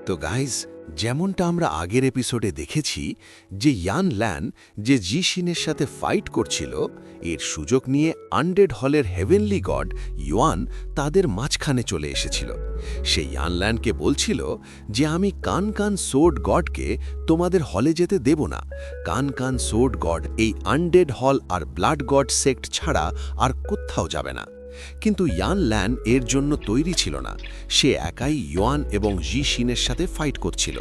তো গাইজ, যেমনটা আমরা আগের এপিসোডে দেখেছি যে ইয়ান ল্যান যে জিশিনের সাথে ফাইট করছিল, এর সুযোগ নিয়ে আনডেড হলের হেভেনলি গড ইয়োয়ান তাদের মাঝখানে চলে এসেছিল। সে ইয়ান ল্যানকে বলছিল যে আমি কান কান সোর্ড গডকে তোমাদের হলে যেতে দেব না। কান কান সোর্ড গড এই আনডেড হল আর ব্লাড গড সেক্ট ছাড়া আর কোথাও যাবে না। কিন্তু ইয়ান ল্যান এর জন্য তৈরি ছিল না। সে একাই ইয়োয়ান এবং জি শিনের সাথে ফাইট করছিল।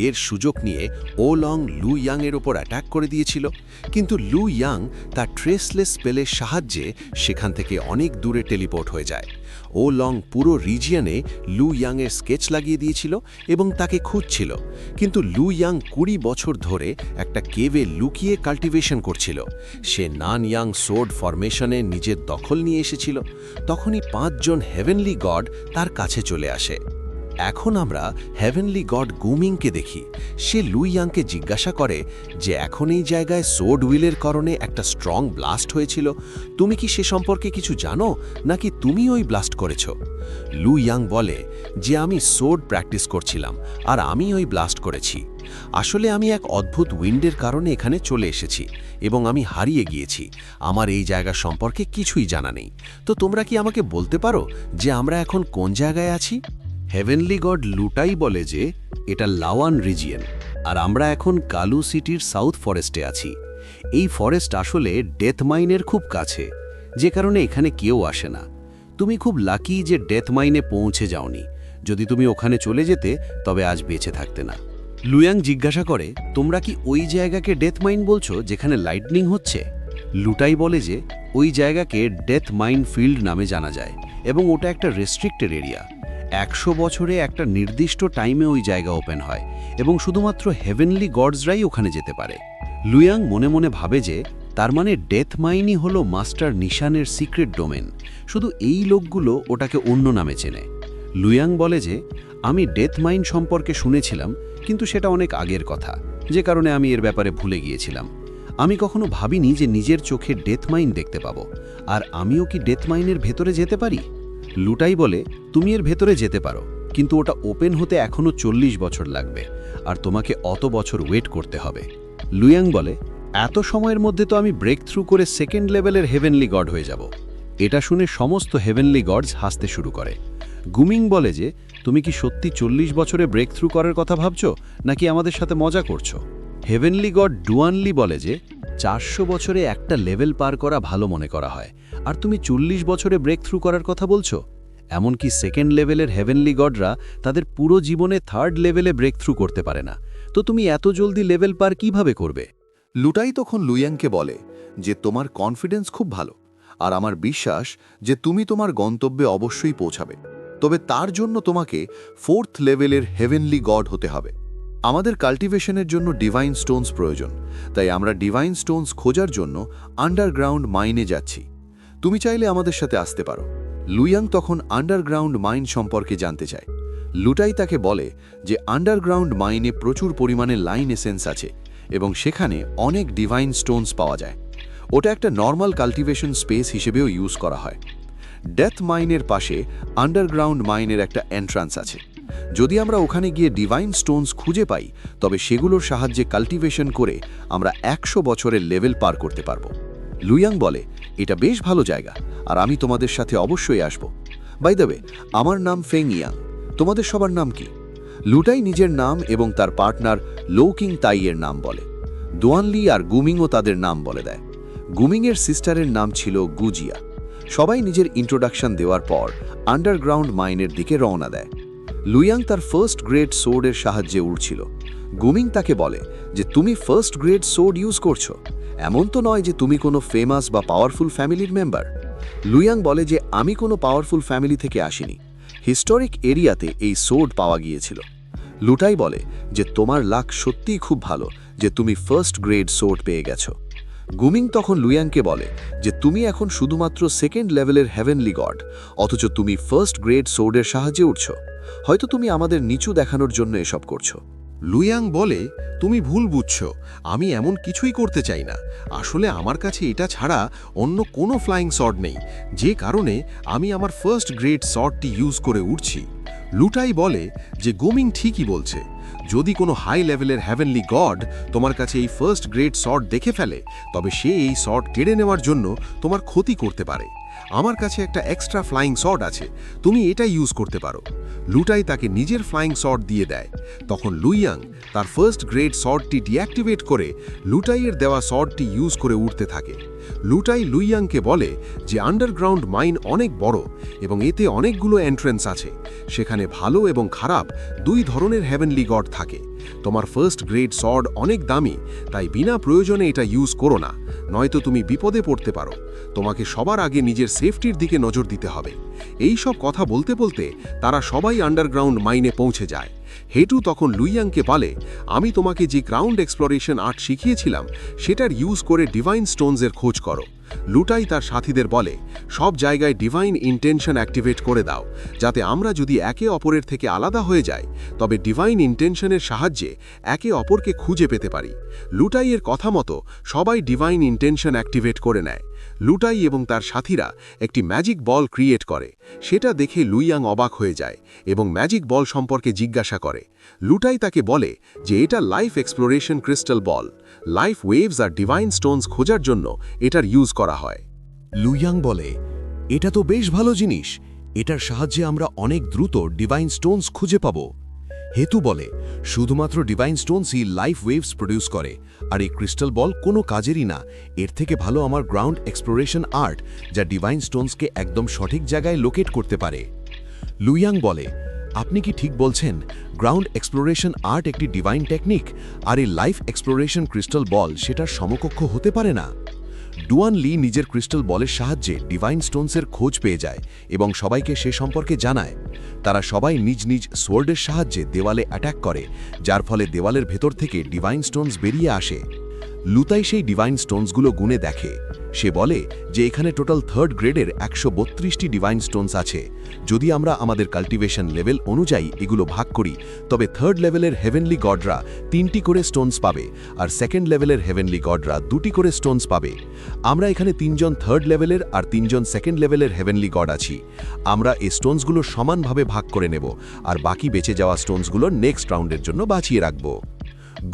এর সুযোগ নিয়ে ও লং লু ইয়াং এর ওপর অ্যাটাক করে দিয়েছিল, কিন্তু লু ইয়াং তার ট্রেসলেস স্পেলের সাহায্যে সেখান থেকে অনেক দূরে টেলিপোর্ট হয়ে যায়। ও লং পুরো রিজিয়নে লু ইয়াংয়ের স্কেচ লাগিয়ে দিয়েছিল এবং তাকে খুঁজছিল, কিন্তু লু ইয়াং ২০ বছর ধরে একটা কেভে লুকিয়ে কাল্টিভেশন করছিল। সে নান ইয়াং সোর্ড ফরমেশনে নিজের দখল নিয়ে এসেছিল। তখনই ৫ জন হেভেনলি গড তার কাছে চলে আসে। এখন আমরা হেভেনলি গড গুমিংকে দেখি। সে লু ইয়াংকে জিজ্ঞাসা করে যে এখন এই জায়গায় সোর্ড উইলের কারণে একটা স্ট্রং ব্লাস্ট হয়েছিল, তুমি কি সে সম্পর্কে কিছু জানো, নাকি তুমি ওই ব্লাস্ট করেছ? লু ইয়াং বলে যে আমি সোর্ড প্র্যাকটিস করছিলাম আর আমি ওই ব্লাস্ট করেছি। আসলে আমি এক অদ্ভুত উইন্ডের কারণে এখানে চলে এসেছি এবং আমি হারিয়ে গিয়েছি। আমার এই জায়গা সম্পর্কে কিছুই জানা নেই। তো তোমরা কি আমাকে বলতে পারো যে আমরা এখন কোন জায়গায় আছি? হেভেনলি গড লুটাই বলে যে এটা লাওয়ান রিজিয়ন, আর আমরা এখন কালু সিটির সাউথ ফরেস্টে আছি। এই ফরেস্ট আসলে ডেথ মাইনের খুব কাছে, যে কারণে এখানে কেউ আসে না। তুমি খুব লাকি যে ডেথ মাইনে পৌঁছে যাওনি। যদি তুমি ওখানে চলে যেতে তবে আজ বেঁচে থাকতে না। লুয়াং জিজ্ঞাসা করে, তোমরা কি ওই জায়গাকে ডেথ মাইন বলছো যেখানে লাইটনিং হচ্ছে? লুটাই বলে যে ওই জায়গাকে ডেথ মাইন ফিল্ড নামে জানা যায় এবং ওটা একটা রেস্ট্রিক্টেড এরিয়া। ১০০ বছরে একটা নির্দিষ্ট টাইমে ওই জায়গা ওপেন হয় এবং শুধুমাত্র হেভেনলি গডসরাই ওখানে যেতে পারে। লুয়াং মনে মনে ভাবে যে তার মানে ডেথ মাইনই হলো মাস্টার নিশানের সিক্রেট ডোমেন, শুধু এই লোকগুলো ওটাকে অন্য নামে চেনে। লুয়াং বলে যে আমি ডেথ মাইন সম্পর্কে শুনেছিলাম, কিন্তু সেটা অনেক আগের কথা, যে কারণে আমি এর ব্যাপারে ভুলে গিয়েছিলাম। আমি কখনো ভাবিনি যে নিজের চোখে ডেথ মাইন দেখতে পাবো। আর আমিও কি ডেথ মাইনের ভেতরে যেতে পারি? লুটাই বলে, তুমি এর ভেতরে যেতে পারো, কিন্তু ওটা ওপেন হতে এখনও ৪০ বছর লাগবে আর তোমাকে অত বছর ওয়েট করতে হবে। লুয়াং বলে, এত সময়ের মধ্যে তো আমি ব্রেক থ্রু করে সেকেন্ড লেভেলের হেভেনলি গড হয়ে যাব। এটা শুনে সমস্ত হেভেনলি গডস হাসতে শুরু করে। গুমিং বলে যে তুমি কি সত্যি ৪০ বছরে ব্রেক থ্রু করার কথা ভাবছো, নাকি আমাদের সাথে মজা করছো? হেভেনলি গড ডুয়ানলি বলে যে ৪০০ বছরে একটা লেভেল পার করা ভালো মনে করা হয়, আর তুমি ৪০ বছরে ব্রেক থ্রু করার কথা বলছো? এমনকি সেকেন্ড লেভেলের হেভেনলি গডরা তাদের পুরো জীবনে থার্ড লেভেলে ব্রেক থ্রু করতে পারে না, তো তুমি এত জলদি লেভেল পার কিভাবে করবে? লুটাই তখন লুয়াংকে বলে যে তোমার কনফিডেন্স খুব ভালো, আর আমার বিশ্বাস যে তুমি তোমার গন্তব্যে অবশ্যই পৌঁছাবে। তবে তার জন্য তোমাকে 4th লেভেলের হেভেনলি গড হতে হবে। আমাদের কাল্টিভেশনের জন্য ডিভাইন স্টোনস প্রয়োজন, তাই আমরা ডিভাইন স্টোনস খোঁজার জন্য আন্ডারগ্রাউন্ড মাইনে যাচ্ছি। তুমি চাইলে আমাদের সাথে আসতে পারো। লুয়াং তখন আন্ডারগ্রাউন্ড মাইন সম্পর্কে জানতে চায়। লুটাই তাকে বলে যে আন্ডারগ্রাউন্ড মাইনে প্রচুর পরিমাণে লাইন এসেন্স আছে এবং সেখানে অনেক ডিভাইন স্টোনস পাওয়া যায়। ওটা একটা নর্মাল কাল্টিভেশন স্পেস হিসেবেও ইউজ করা হয়। ডেথ মাইনের পাশে আন্ডারগ্রাউন্ড মাইনের একটা এন্ট্রান্স আছে। যদি আমরা ওখানে গিয়ে ডিভাইন স্টোনস খুঁজে পাই, তবে সেগুলোর সাহায্যে কাল্টিভেশন করে আমরা ১০০ বছরের লেভেল পার করতে পারব। লুয়াং বলে, এটা বেশ ভালো জায়গা, আর আমি তোমাদের সাথে অবশ্যই আসব। বাই দ্য ওয়ে, আমার নাম ফেং ইয়াং। তোমাদের সবার নাম কি? লুটাই নিজের নাম এবং তার পার্টনার লৌকিং তাইয়ের নাম বলে। দোয়ানলি আর গুমিংও তাদের নাম বলে দেয়। গুমিংয়ের সিস্টারের নাম ছিল গুজিয়া। সবাই নিজের ইন্ট্রোডাকশন দেওয়ার পর আন্ডারগ্রাউন্ড মাইনের দিকে রওনা দেয়। লুয়াং তার ফার্স্ট গ্রেড সোর্ডের সাহায্যে উড়ছিল। গুমিং তাকে বলে যে তুমি ফার্স্ট গ্রেড সোর্ড ইউজ করছো, এমন তো নয় যে তুমি কোনো ফেমাস বা পাওয়ারফুল ফ্যামিলির মেম্বার। লুয়াং বলে যে আমি কোনো পাওয়ারফুল ফ্যামিলি থেকে আসিনি, হিস্টোরিক এরিয়াতে এই সোর্ড পাওয়া গিয়েছিল। লুটাই বলে যে তোমার লাক সত্যিই খুব ভালো যে তুমি ফার্স্ট গ্রেড সোর্ড পেয়ে গেছো। গুমিং তখন লুয়াংকে বলে যে তুমি এখন শুধুমাত্র সেকেন্ড লেভেলের হেভেনলি গড, অথচ তুমি ফার্স্ট গ্রেড সোর্ডের সাহায্যে উঠছো। হয়তো তুমি আমাদের নিচু দেখানোর জন্য এসব করছো। লুয়াং বলে, তুমি ভুল বুঝছো, আমি এমন কিছুই করতে চাই না। আসলে আমার কাছে এটা ছাড়া অন্য কোনো ফ্লাইং শট নেই, যে কারণে আমি আমার ফার্স্ট গ্রেড শটটি ইউজ করে উঠছি। লুটাই বলে যে গুমিং ঠিকই বলছে, যদি কোনো হাই লেভেলের হ্যাভেনলি গড তোমার কাছে এই ফার্স্ট গ্রেড শট দেখে ফেলে, তবে সে এই শট কেড়ে নেওয়ার জন্য তোমার ক্ষতি করতে পারে। আমার কাছে একটা এক্সট্রা ফ্লাইং শট আছে, তুমি এটা ইউজ করতে পারো। লুটাই তাকে নিজের ফ্লাইং শট দিয়ে দেয়। তখন লুইয়াং তার ফার্স্ট গ্রেড শটটি ডিঅ্যাক্টিভেট করে লুটাইয়ের দেওয়া শটটি ইউজ করে উঠতে থাকে। লুটাই লুইয়াংকে বলে যে আন্ডারগ্রাউন্ড মাইন অনেক বড় এবং এতে অনেকগুলো এন্ট্রেন্স আছে, সেখানে ভালো এবং খারাপ দুই ধরনের হ্যাভেনলি গড থাকে। তোমার ফার্স্ট গ্রেড শট অনেক দামি, তাই বিনা প্রয়োজনে এটা ইউজ করো না, নয়তো তুমি বিপদে পড়তে পারো। তোমাকে সবার আগে নিজের সেফটির দিকে নজর দিতে হবে। এই সব কথা বলতে বলতে তারা সবাই আন্ডারগ্রাউন্ড মাইনে পৌঁছে যায়। হেটু তখন লুইয়াংকে বলে, আমি তোমাকে যে গ্রাউন্ড এক্সপ্লোরেশন আর্ট শিখিয়েছিলাম সেটার ইউজ করে ডিভাইন স্টোনসের খোঁজ করো। লুটাই তার সাথীদের বলে, সব জায়গায় ডিভাইন ইন্টেনশন অ্যাক্টিভেট করে দাও, যাতে আমরা যদি একে অপরের থেকে আলাদা হয়ে যাই তবে ডিভাইন ইন্টেনশনের সাহায্যে একে অপরকে খুঁজে পেতে পারি। লুটাইয়ের কথা মতো সবাই ডিভাইন ইন্টেনশন অ্যাক্টিভেট করে নেয়। লুটাই এবং তার সাথীরা একটি ম্যাজিক বল ক্রিয়েট করে। সেটা দেখে লুইয়াং অবাক হয়ে যায় এবং ম্যাজিক বল সম্পর্কে জিজ্ঞাসা করে। লুটাই তাকে বলে যে এটা life exploration crystal ball, life waves আর ডিভাইন স্টোনস খোঁজার জন্য এটার ইউজ করা হয়। লুইয়াং বলে, এটা তো বেশ ভালো জিনিস, এটার সাহায্যে আমরা অনেক দ্রুত ডিভাইন স্টোনস খুঁজে পাব। হেতু বলে, শুধুমাত্র ডিভাইন স্টোনসই লাইফ ওয়েভস প্রডিউস করে, আর এই ক্রিস্টাল বল কোনো কাজেরই না। এর থেকে ভালো আমার গ্রাউন্ড এক্সপ্লোরেশন আর্ট, যা ডিভাইন স্টোনসকে একদম সঠিক জায়গায় লোকেট করতে পারে। লুইয়াং বলে, আপনি কি ঠিক বলছেন? গ্রাউন্ড এক্সপ্লোরেশন আর্ট একটি ডিভাইন টেকনিক, আর এই লাইফ এক্সপ্লোরেশন ক্রিস্টাল বল সেটার সমকক্ষ হতে পারে না। ডুয়ান লি নিজের ক্রিস্টাল বলের সাহায্যে ডিভাইন স্টোনসের খোঁজ পেয়ে যায় এবং সবাইকে সে সম্পর্কে জানায়। তারা সবাই নিজ নিজ সোয়ার্ডের সাহায্যে দেওয়ালে অ্যাটাক করে, যার ফলে দেওয়ালের ভেতর থেকে ডিভাইন স্টোনস বেরিয়ে আসে। লুতাই সেই ডিভাইন স্টোনসগুলো গুনে দেখে। সে বলে যে এখানে টোটাল থার্ড গ্রেডের 132টি ডিভাইন স্টোনস আছে। যদি আমরা আমাদের কাল্টিভেশন লেভেল অনুযায়ী এগুলো ভাগ করি, তবে থার্ড লেভেলের হেভেনলি গডরা 3টি করে স্টোনস পাবে, আর সেকেন্ড লেভেলের হেভেনলি গডরা 2টি করে স্টোনস পাবে। আমরা এখানে 3 জন থার্ড লেভেলের আর 3 জন সেকেন্ড লেভেলের হেভেনলি গড আছি। আমরা এই স্টোনসগুলো সমানভাবে ভাগ করে নেব, আর বাকি বেঁচে যাওয়া স্টোনসগুলো নেক্সট রাউন্ডের জন্য বাঁচিয়ে রাখব।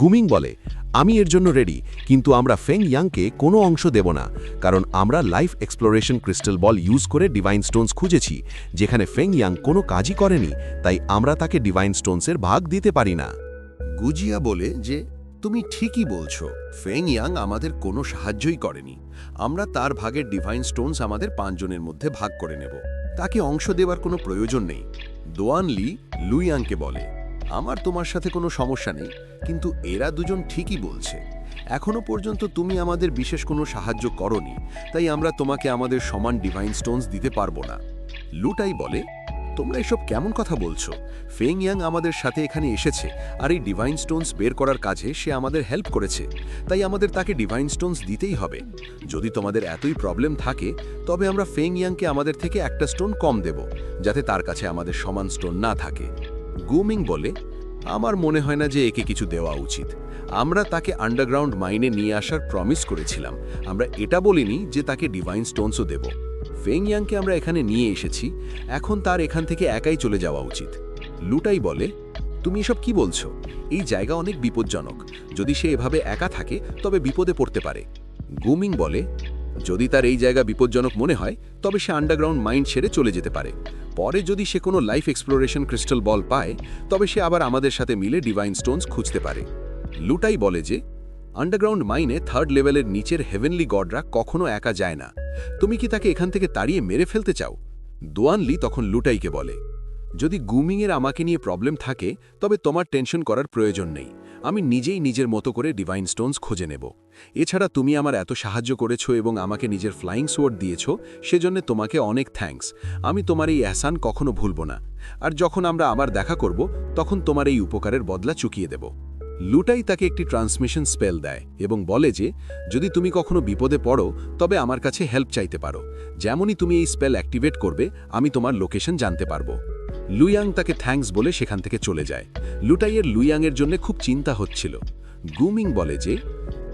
গুমিং বলে, আমি এর জন্য রেডি, কিন্তু আমরা ফেং ইয়াংকে কোনো অংশ দেব না, কারণ আমরা লাইফ এক্সপ্লোরেশন ক্রিস্টাল বল ইউজ করে ডিভাইন স্টোনস খুঁজেছি, যেখানে ফেং ইয়াং কোনো কাজই করেনি, তাই আমরা তাকে ডিভাইন স্টোনসের ভাগ দিতে পারি না। গুজিয়া বলে যে তুমি ঠিকই বলছো, ফেং ইয়াং আমাদের কোনো সাহায্যই করেনি। আমরা তার ভাগের ডিভাইন স্টোনস আমাদের 5 জনের মধ্যে ভাগ করে নেব, তাকে অংশ দেওয়ার কোনো প্রয়োজন নেই। দোয়ান লি লুইয়াংকে বলে, আমার তোমার সাথে কোনো সমস্যা নেই, কিন্তু এরা দুজন ঠিকই বলছে। এখনো পর্যন্ত তুমি আমাদের বিশেষ কোনো সাহায্য করনি, তাই আমরা তোমাকে আমাদের সমান ডিভাইন স্টোনস দিতে পারবো না। লুটাই বলে, তোমরা এসব কেমন কথা বলছো? ফেং ইয়াং আমাদের সাথে এখানে এসেছে, আর এই ডিভাইন স্টোনস বের করার কাজে সে আমাদের হেল্প করেছে, তাই আমাদের তাকে ডিভাইন স্টোনস দিতেই হবে। যদি তোমাদের এতই প্রবলেম থাকে, তবে আমরা ফেং ইয়াংকে আমাদের থেকে একটা স্টোন কম দেব, যাতে তার কাছে আমাদের সমান স্টোন না থাকে। গুমিং বলে, আমার মনে হয় না যে একে কিছু দেওয়া উচিত। আমরা তাকে আন্ডারগ্রাউন্ড মাইনে নিয়ে আসার প্রমিস করেছিলাম, আমরা এটা বলিনি যে তাকে ডিভাইন স্টোনসও দেব। ফেং ইয়াংকে আমরা এখানে নিয়ে এসেছি, এখন তার এখান থেকে একাই চলে যাওয়া উচিত। লুটাই বলে, তুমি এসব কি বলছো? এই জায়গা অনেক বিপজ্জনক, যদি সে এভাবে একা থাকে তবে বিপদে পড়তে পারে। গুমিং বলে, যদি তার এই জায়গা বিপজ্জনক মনে হয় তবে সে আন্ডারগ্রাউন্ড মাইন্ড ছেড়ে চলে যেতে পারে। পরে যদি সে কোনো লাইফ এক্সপ্লোরেশন ক্রিস্টাল বল পায়, তবে সে আবার আমাদের সাথে মিলে ডিভাইন স্টোনস খুঁজতে পারে। লুটাই বলে যে আন্ডারগ্রাউন্ড মাইনে থার্ড লেভেলের নিচের হেভেনলি গডরা কখনো একা যায় না। তুমি কি তাকে এখান থেকে তাড়িয়ে মেরে ফেলতে চাও? দোয়ান লি তখন লুটাইকে বলে, যদি গুমিংয়ের আমাকে নিয়ে প্রবলেম থাকে তবে তোমার টেনশন করার প্রয়োজন নেই। আমি নিজেই নিজের মতো করে ডিভাইন স্টোনস খুঁজে নেব। এছাড়া তুমি আমার এত সাহায্য করেছো এবং আমাকে নিজের ফ্লাইং সোয়ার্ড দিয়েছো, সেজন্য তোমাকে অনেক থ্যাঙ্কস। আমি তোমার এই এহসান কখনো ভুলব না, আর যখন আমরা আবার দেখা করব তখন তোমার এই উপকারের বদলা চুকিয়ে দেব। লুটাই তাকে একটি ট্রান্সমিশন স্পেল দেয় এবং বলে যে যদি তুমি কখনো বিপদে পড়ো তবে আমার কাছে হেল্প চাইতে পারো। যেমনই তুমি এই স্পেল অ্যাক্টিভেট করবে, আমি তোমার লোকেশন জানতে পারবো। লুইয়াং তাকে থ্যাঙ্কস বলে সেখান থেকে চলে যায়। লুটাইয়ের লুইয়াংয়ের জন্য খুব চিন্তা হচ্ছিল। গুমিং বলে যে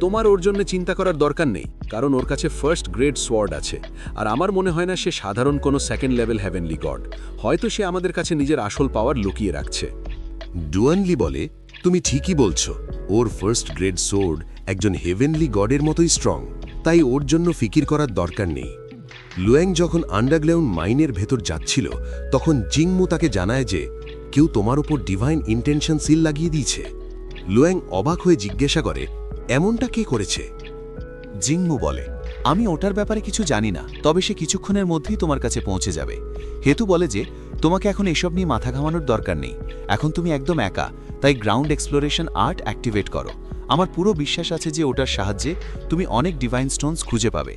তোমার ওর জন্য চিন্তা করার দরকার নেই, কারণ ওর কাছে ফার্স্ট গ্রেড সোয়ার্ড আছে, আর আমার মনে হয় না সে সাধারণ কোনো সেকেন্ড লেভেল হেভেনলি গড। হয়তো সে আমাদের কাছে নিজের আসল পাওয়ার লুকিয়ে রাখছে। ডুয়ানলি বলে, তুমি ঠিকই বলছো, ওর ফার্স্ট গ্রেড সোর্ড একজন হেভেনলি গডের মতোই স্ট্রং, তাই ওর জন্য ফিকির করার দরকার নেই। লুয়াং যখন আন্ডারগ্রাউন্ড মাইনের ভেতর যাচ্ছিল, তখন জিংমু তাকে জানায় যে কেউ তোমার ওপর ডিভাইন ইন্টেনশন সিল লাগিয়ে দিয়েছে। লুয়াং অবাক হয়ে জিজ্ঞাসা করে, এমনটা কে করেছে? জিংমু বলে, আমি ওটার ব্যাপারে কিছু জানি না, তবে সে কিছুক্ষণের মধ্যেই তোমার কাছে পৌঁছে যাবে। হেতু বলে যে তোমাকে এখন এসব নিয়ে মাথা ঘামানোর দরকার নেই, এখন তুমি একদম একা, তাই গ্রাউন্ড এক্সপ্লোরেশন আর্ট অ্যাক্টিভেট করো। আমার পুরো বিশ্বাস আছে যে ওটার সাহায্যে তুমি অনেক ডিভাইন স্টোনস খুঁজে পাবে।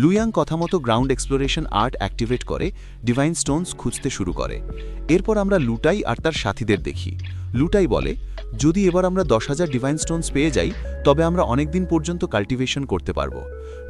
লুয়াং কথা মতো গ্রাউন্ড এক্সপ্লোরেশন আর্ট অ্যাক্টিভেট করে ডিভাইন স্টোনস খুঁজতে শুরু করে। এরপর আমরা লুটাই আর তার সাথীদের দেখি। লুটাই বলে, যদি এবার আমরা 10,000 ডিভাইন স্টোনস পেয়ে যাই, তবে আমরা অনেক দিন পর্যন্ত কাল্টিভেশন করতে পারবো।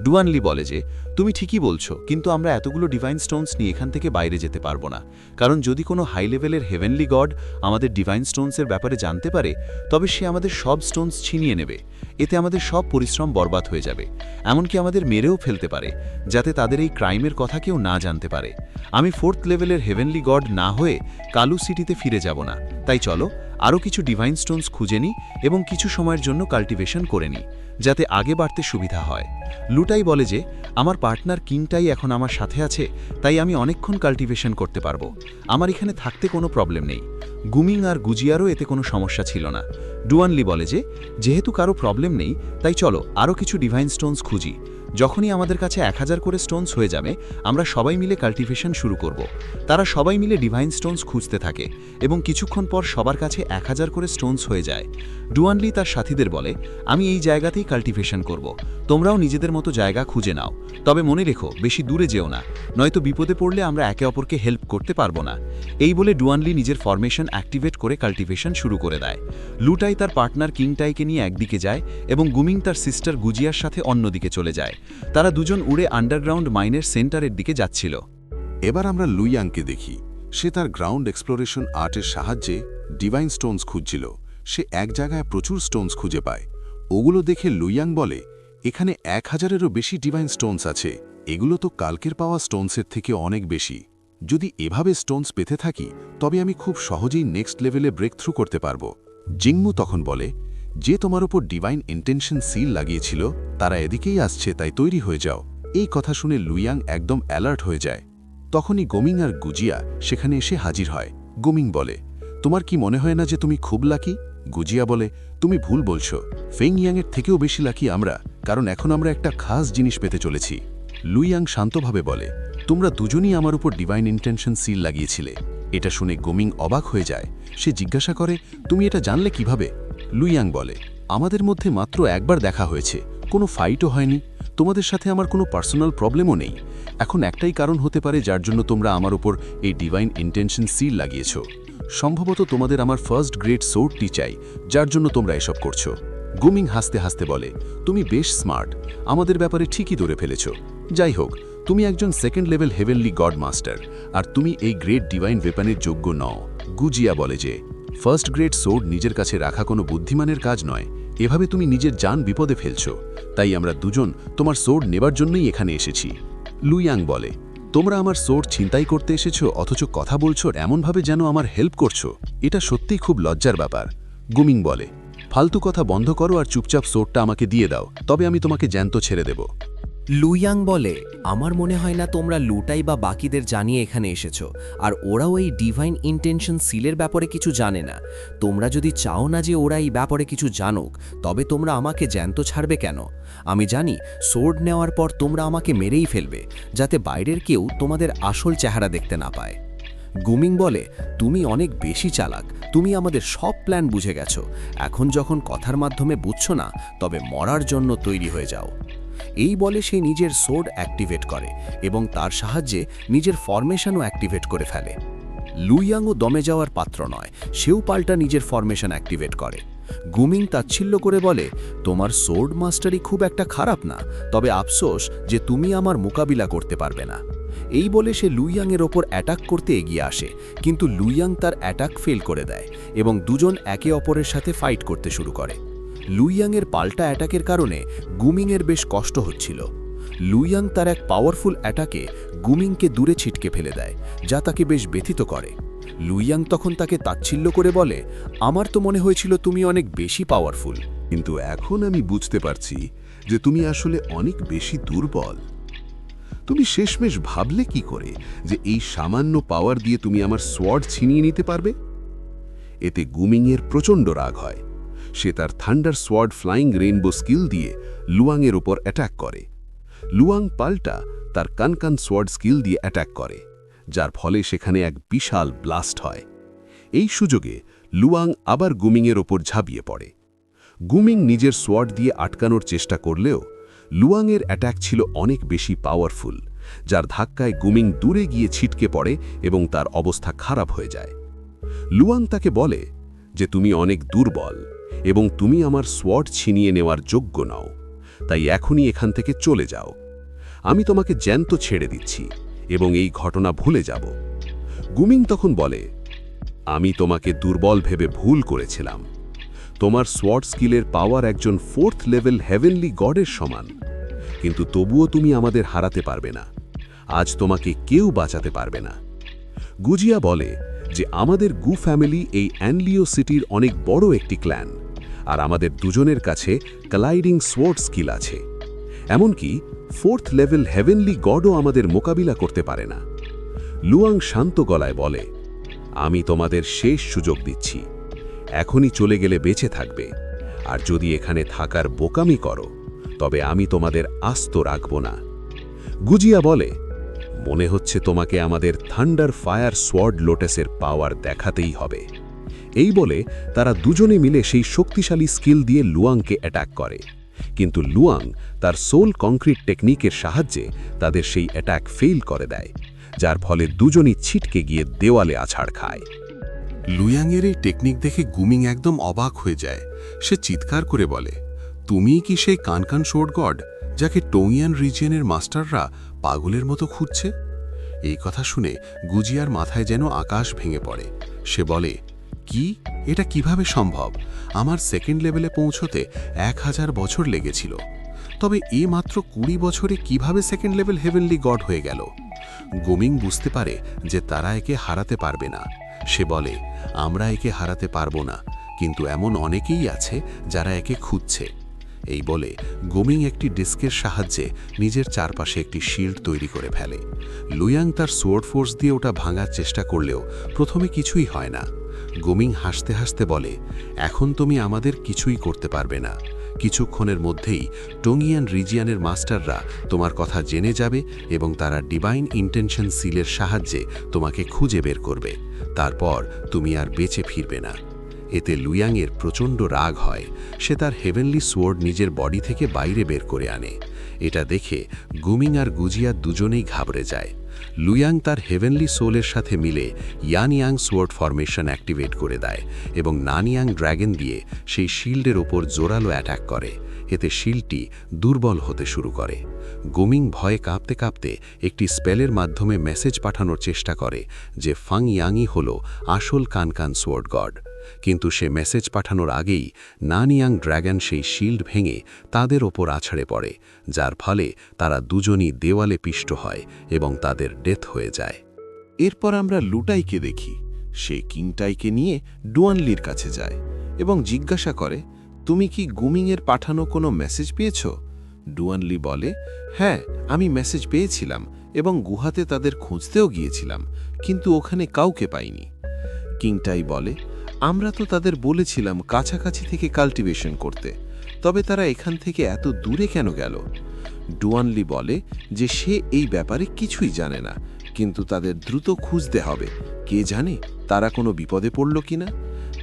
ডুয়ানলি বলে যে তুমি ঠিকই বলছো, কিন্তু আমরা এতগুলো ডিভাইন স্টোনস নিয়ে এখান থেকে বাইরে যেতে পারবো না, কারণ যদি কোনো হাই লেভেলের হেভেনলি গড আমাদের ডিভাইন স্টোনসের ব্যাপারে জানতে পারে, তবে সে আমাদের সব স্টোনস ছিনিয়ে নেবে। এতে আমাদের সব পরিশ্রম বরবাদ হয়ে যাবে, এমনকি আমাদের মেরেও ফেলতে পারে, যাতে তাদের এই ক্রাইমের কথা কেউ না জানতে পারে। আমি 4th লেভেলের হেভেনলি গড না হয়ে কালু সিটিতে ফিরে যাব না, তাই চলো আরও কিছু ডিভাইন স্টোনস খুঁজে নিই এবং কিছু সময়ের জন্য কাল্টিভেশন করে নিই, যাতে আগে বাড়তে সুবিধা হয়। লুটাই বলে যে আমার পার্টনার কিংটাই এখন আমার সাথে আছে, তাই আমি অনেকক্ষণ কাল্টিভেশন করতে পারবো, আমার এখানে থাকতে কোনো প্রবলেম নেই। গুমিং আর গুজিয়ারও এতে কোনো সমস্যা ছিল না। ডুয়ানলি বলে যে যেহেতু কারো প্রবলেম নেই, তাই চলো আরও কিছু ডিভাইন স্টোনস খুঁজি। যখনই আমাদের কাছে 1000 করে স্টোনস হয়ে যাবে, আমরা সবাই মিলে কাল্টিভেশন শুরু করব। তারা সবাই মিলে ডিভাইন স্টোনস খুঁজতে থাকে এবং কিছুক্ষণ পর সবার কাছে 1000 করে স্টোনস হয়ে যায়। ডুয়ানলি তার সাথীদের বলে, আমি এই জায়গাতেই কাল্টিভেশন করব, তোমরাও নিজেদের মতো জায়গা খুঁজে নাও, তবে মনে রেখো বেশি দূরে যেও না, নয়তো বিপদে পড়লে আমরা একে অপরকে হেল্প করতে পারবো না। এই বলে ডুয়ানলি নিজের ফরমেশন অ্যাক্টিভেট করে কাল্টিভেশন শুরু করে দেয়। লুটাই তার পার্টনার কিংটাইকে নিয়ে একদিকে যায় এবং গুমিং তার সিস্টার গুজিয়ার সাথে অন্যদিকে চলে যায়। তারা দুজন উড়ে আন্ডারগ্রাউন্ড মাইনের সেন্টারের দিকে যাচ্ছিল। এবার আমরা লুইয়াংকে দেখি। সে তার গ্রাউন্ড এক্সপ্লোরেশন আর্টের সাহায্যে ডিভাইন স্টোনস খুঁজছিল। সে এক জায়গায় প্রচুর স্টোনস খুঁজে পায়। ওগুলো দেখে লুইয়াং বলে, এখানে 1000-এরও বেশি ডিভাইন স্টোনস আছে, এগুলো তো কালকের পাওয়া স্টোনসের থেকে অনেক বেশি। যদি এভাবে স্টোনস পেতে থাকি, তবে আমি খুব সহজেই নেক্সট লেভেলে ব্রেক থ্রু করতে পারবো। জিংমু তখন বলে, যে তোমার উপর ডিভাইন ইন্টেনশন সিল লাগিয়েছিল তারা এদিকেই আসছে, তাই তৈরি হয়ে যাও। এই কথা শুনে লুইয়াং একদম অ্যালার্ট হয়ে যায়। তখনই গোমিং আর গুজিয়া সেখানে এসে হাজির হয়। গোমিং বলে, তোমার কি মনে হয় না যে তুমি খুব লাকি? গুজিয়া বলে, তুমি ভুল বলছো, ফেং ইয়াংয়ের থেকেও বেশি লাকি আমরা, কারণ এখন আমরা একটা খাস জিনিস পেতে চলেছি। লুইয়াং শান্তভাবে বলে, তোমরা দুজনই আমার উপর ডিভাইন ইন্টেনশন সিল লাগিয়েছিলে। এটা শুনে গোমিং অবাক হয়ে যায়। সে জিজ্ঞাসা করে, তুমি এটা জানলে কিভাবে? লুইয়াং বলে, আমাদের মধ্যে মাত্র একবার দেখা হয়েছে, কোনো ফাইটও হয়নি, তোমাদের সাথে আমার কোনো পার্সোনাল প্রবলেমও নেই। এখন একটাই কারণ হতে পারে যার জন্য তোমরা আমার উপর এই ডিভাইন ইন্টেনশন সিল লাগিয়েছ। সম্ভবত তোমাদের আমার ফার্স্ট গ্রেড সোর্ডটি চাই, যার জন্য তোমরা এসব করছো। গুমিং হাসতে হাসতে বলে, তুমি বেশ স্মার্ট, আমাদের ব্যাপারে ঠিকই ধরে ফেলেছ। যাই হোক, তুমি একজন second level heavenly god master, আর তুমি এই গ্রেট ডিভাইন ওয়েপনের যোগ্য নও। গুজিয়া বলে যে ফার্স্ট গ্রেড সোর্ড নিজের কাছে রাখা কোনো বুদ্ধিমানের কাজ নয়, এভাবে তুমি নিজের জান বিপদে ফেলছ, তাই আমরা দুজন তোমার সোর্ড নেবার জন্যই এখানে এসেছি। লুইয়াং বলে, তোমরা আমার সোর্ড ছিনতাই করতে এসেছ, অথচ কথা বলছো এমনভাবে যেন আমার হেল্প করছো, এটা সত্যিই খুব লজ্জার ব্যাপার। গুমিং বলে, ফালতু কথা বন্ধ করো আর চুপচাপ সোর্ডটা আমাকে দিয়ে দাও, তবে আমি তোমাকে জ্যান্ত ছেড়ে দেব। লুইয়াং বলে, আমার মনে হয় না তোমরা লুটাই বা বাকিদের জানিয়ে এখানে এসেছো, আর ওরাও এই ডিভাইন ইন্টেনশন সিলের ব্যাপারে কিছু জানে না। তোমরা যদি চাও না যে ওরা এই ব্যাপারে কিছু জানুক, তবে তোমরা আমাকে জ্যান্ত ছাড়বে কেন? আমি জানি সোর্ড নেওয়ার পর তোমরা আমাকে মেরেই ফেলবে, যাতে বাইরের কেউ তোমাদের আসল চেহারা দেখতে না পায়। গুমিং বলে, তুমি অনেক বেশি চালাক, তুমি আমাদের সব প্ল্যান বুঝে গেছো, এখন যখন কথার মাধ্যমে বুঝছো না, তবে মরার জন্য তৈরি হয়ে যাও। এই বলে সে নিজের সোর্ড অ্যাক্টিভেট করে এবং তার সাহায্যে নিজের ফরমেশনও অ্যাক্টিভেট করে ফেলে। লুইয়াংও দমে যাওয়ার পাত্র নয়, সেও পাল্টা নিজের ফরমেশন অ্যাক্টিভেট করে। গুমিং তাচ্ছিল্য করে বলে, তোমার সোর্ড মাস্টারই খুব একটা খারাপ না, তবে আফসোস যে তুমি আমার মোকাবিলা করতে পারবে না। এই বলে সে লুইয়াংয়ের ওপর অ্যাটাক করতে এগিয়ে আসে, কিন্তু লুইয়াং তার অ্যাটাক ফেল করে দেয় এবং দুজন একে অপরের সাথে ফাইট করতে শুরু করে। লুইয়াংয়ের পাল্টা অ্যাটাকের কারণে গুমিংয়ের বেশ কষ্ট হচ্ছিল। লুইয়াং তার এক পাওয়ারফুল অ্যাটাকে গুমিংকে দূরে ছিটকে ফেলে দেয়, যা তাকে বেশ ব্যথিত করে। লুইয়াং তখন তাকে তাচ্ছিল্য করে বলে, আমার তো মনে হয়েছিল তুমি অনেক বেশি পাওয়ারফুল। কিন্তু এখন আমি বুঝতে পারছি যে তুমি আসলে অনেক বেশি দুর্বল। তুমি শেষমেশ ভাবলে কি করে যে এই সামান্য পাওয়ার দিয়ে তুমি আমার সোয়ার্ড ছিনিয়ে নিতে পারবে? এতে গুমিংয়ের প্রচণ্ড রাগ হয়। সে তার thunder sword flying rainbow skill দিয়ে লুয়াংয়ের ওপর অ্যাটাক করে। লুয়াং পাল্টা তার কানকান সোয়ার্ড স্কিল দিয়ে অ্যাটাক করে, যার ফলে সেখানে এক বিশাল ব্লাস্ট হয়। এই সুযোগে লুয়াং আবার গুমিংয়ের ওপর ঝাঁপিয়ে পড়ে। গুমিং নিজের সোয়ার্ড দিয়ে আটকানোর চেষ্টা করলেও লুয়াংয়ের অ্যাটাক ছিল অনেক বেশি পাওয়ারফুল, যার ধাক্কায় গুমিং দূরে গিয়ে ছিটকে পড়ে এবং তার অবস্থা খারাপ হয়ে যায়। লুয়াং তাকে বলে যে তুমি অনেক দুর্বল এবং তুমি আমার সোয়ার্ড ছিনিয়ে নেওয়ার যোগ্য নও, তাই এখনই এখান থেকে চলে যাও। আমি তোমাকে জ্যান্ত ছেড়ে দিচ্ছি এবং এই ঘটনা ভুলে যাব। গুমিং তখন বলে, আমি তোমাকে দুর্বল ভেবে ভুল করেছিলাম। তোমার সোয়ার্ড স্কিলের পাওয়ার একজন 4th লেভেল হেভেনলি গডের সমান, কিন্তু তবুও তুমি আমাদের হারাতে পারবে না। আজ তোমাকে কেউ বাঁচাতে পারবে না। গুজিয়া বলে যে আমাদের গু ফ্যামিলি এই অ্যানলিও সিটির অনেক বড় একটি ক্ল্যান, আর আমাদের দুজনের কাছে কলাইডিং সোয়ার্ড স্কিল আছে। এমনকি 4th লেভেল হেভেনলি গডও আমাদের মোকাবিলা করতে পারে না। লুয়াং শান্ত গলায় বলে, আমি তোমাদের শেষ সুযোগ দিচ্ছি। এখনই চলে গেলে বেঁচে থাকবে, আর যদি এখানে থাকার বোকামি করো তবে আমি তোমাদের আস্ত রাখব না। গুজিয়া বলে, মনে হচ্ছে তোমাকে আমাদের থান্ডার ফায়ার সোয়ার্ড লোটাসের পাওয়ার দেখাতেই হবে। এই বলে তারা দুজনে মিলে সেই শক্তিশালী স্কিল দিয়ে লুয়াংকে অ্যাটাক করে, কিন্তু লুয়াং তার সোল কংক্রিট টেকনিকের সাহায্যে তাদের সেই অ্যাটাক ফেল করে দেয়, যার ফলে দুজনই ছিটকে গিয়ে দেওয়ালে আছাড় খায়। লুয়াংয়ের এই টেকনিক দেখে গুমিং একদম অবাক হয়ে যায়। সে চিৎকার করে বলে, তুমিই কি সেই কানকান সোর্ড গড যাকে টোংয়ান রিজিয়নের মাস্টাররা পাগলের মতো খুঁজছে? এই কথা শুনে গুজিয়ার মাথায় যেন আকাশ ভেঙে পড়ে। সে বলে, কি? এটা কিভাবে সম্ভব? আমার 2nd লেভেলে পৌঁছতে 1000 বছর লেগেছিল, তবে এ মাত্র 20 বছরে কিভাবে 2nd লেভেল হেভেনলি গড হয়ে গেল? গুমিং বুঝতে পারে যে তারা একে হারাতে পারবে না। সে বলে, আমরা একে হারাতে পারবো না, কিন্তু এমন অনেকেই আছে যারা একে খুঁজছে। এই বলে গুমিং একটি ডিস্কের সাহায্যে নিজের চারপাশে একটি শিল্ড তৈরি করে ফেলে। লুয়াং তার সোয়ার্ড ফোর্স দিয়ে ওটা ভাঙার চেষ্টা করলেও প্রথমে কিছুই হয় না। গুমিং হাসতে হাসতে বলে, এখন তুমি আমাদের কিছুই করতে পারবে না। কিছুক্ষণের মধ্যেই টোংয়ান রিজিয়নের মাস্টাররা তোমার কথা জেনে যাবে এবং তারা ডিভাইন ইন্টেনশন সিলের সাহায্যে তোমাকে খুঁজে বের করবে। তারপর তুমি আর বেঁচে ফিরবে না। এতে লুয়াংয়ের প্রচণ্ড রাগ হয়। সে তার হেভেনলি সোয়ার্ড নিজের বডি থেকে বাইরে বের করে আনে। এটা দেখে গুমিং আর গুজিয়া দুজনেই ঘাবড়ে যায়। লুয়াং তার হেভেনলি সোলের সাথে মিলে ইয়ানয়াং সোয়ার্ড ফরমেশন অ্যাক্টিভেট করে দেয় এবং নানয়াং ড্র্যাগন দিয়ে সেই শিল্ডের ওপর জোরালো অ্যাটাক করে। এতে শিল্ডটি দুর্বল হতে শুরু করে। গুমিং ভয়ে কাঁপতে কাঁপতে একটি স্পেলের মাধ্যমে মেসেজ পাঠানোর চেষ্টা করে যে ফাং ইয়াংই হল আসল কানকান সোয়ার্ড গড, কিন্তু সে মেসেজ পাঠানোর আগেই নানয়াং ড্র্যাগন সেই শিল্ড ভেঙে তাদের ওপর আছড়ে পড়ে, যার ফলে তারা দুজনই দেওয়ালে পিষ্ট হয় এবং তাদের ডেথ হয়ে যায়। এরপর আমরা লুটাইকে দেখি। সে কিংটাইকে নিয়ে ডুয়ানলির কাছে যায় এবং জিজ্ঞাসা করে, তুমি কি গুমিংয়ের পাঠানো কোনো মেসেজ পেয়েছ? ডুয়ানলি বলে, হ্যাঁ, আমি মেসেজ পেয়েছিলাম এবং গুহাতে তাদের খুঁজতেও গিয়েছিলাম, কিন্তু ওখানে কাউকে পাইনি। কিংটাই বলে, আমরা তো তাদের বলেছিলাম কাছাকাছি থেকে কাল্টিভেশন করতে, তবে তারা এখান থেকে এত দূরে কেন গেল? ডুয়ানলি বলে যে সে এই ব্যাপারে কিছুই জানে না, কিন্তু তাদের দ্রুত খুঁজতে হবে। কে জানে তারা কোনো বিপদে পড়ল কিনা।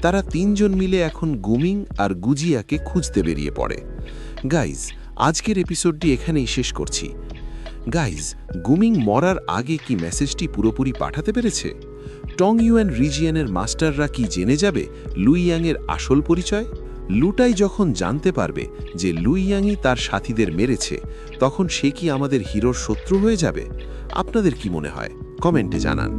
তারা 3 জন মিলে এখন গুমিং আর গুজিয়াকে খুঁজতে বেরিয়ে পড়ে। গাইজ, আজকের এপিসোডটি এখানেই শেষ করছি। গাইজ, গুমিং মরার আগে কি মেসেজটি পুরোপুরি পাঠাতে পেরেছে? টংইউয়ান রিজিয়নের মাস্টাররা কি জেনে যাবে লুইয়াংয়ের আসল পরিচয়? লুটাই যখন জানতে পারবে যে লুইয়াংই তার সাথীদের মেরেছে, তখন সে কি আমাদের হিরোর শত্রু হয়ে যাবে? আপনাদের কি মনে হয়? কমেন্টে জানান।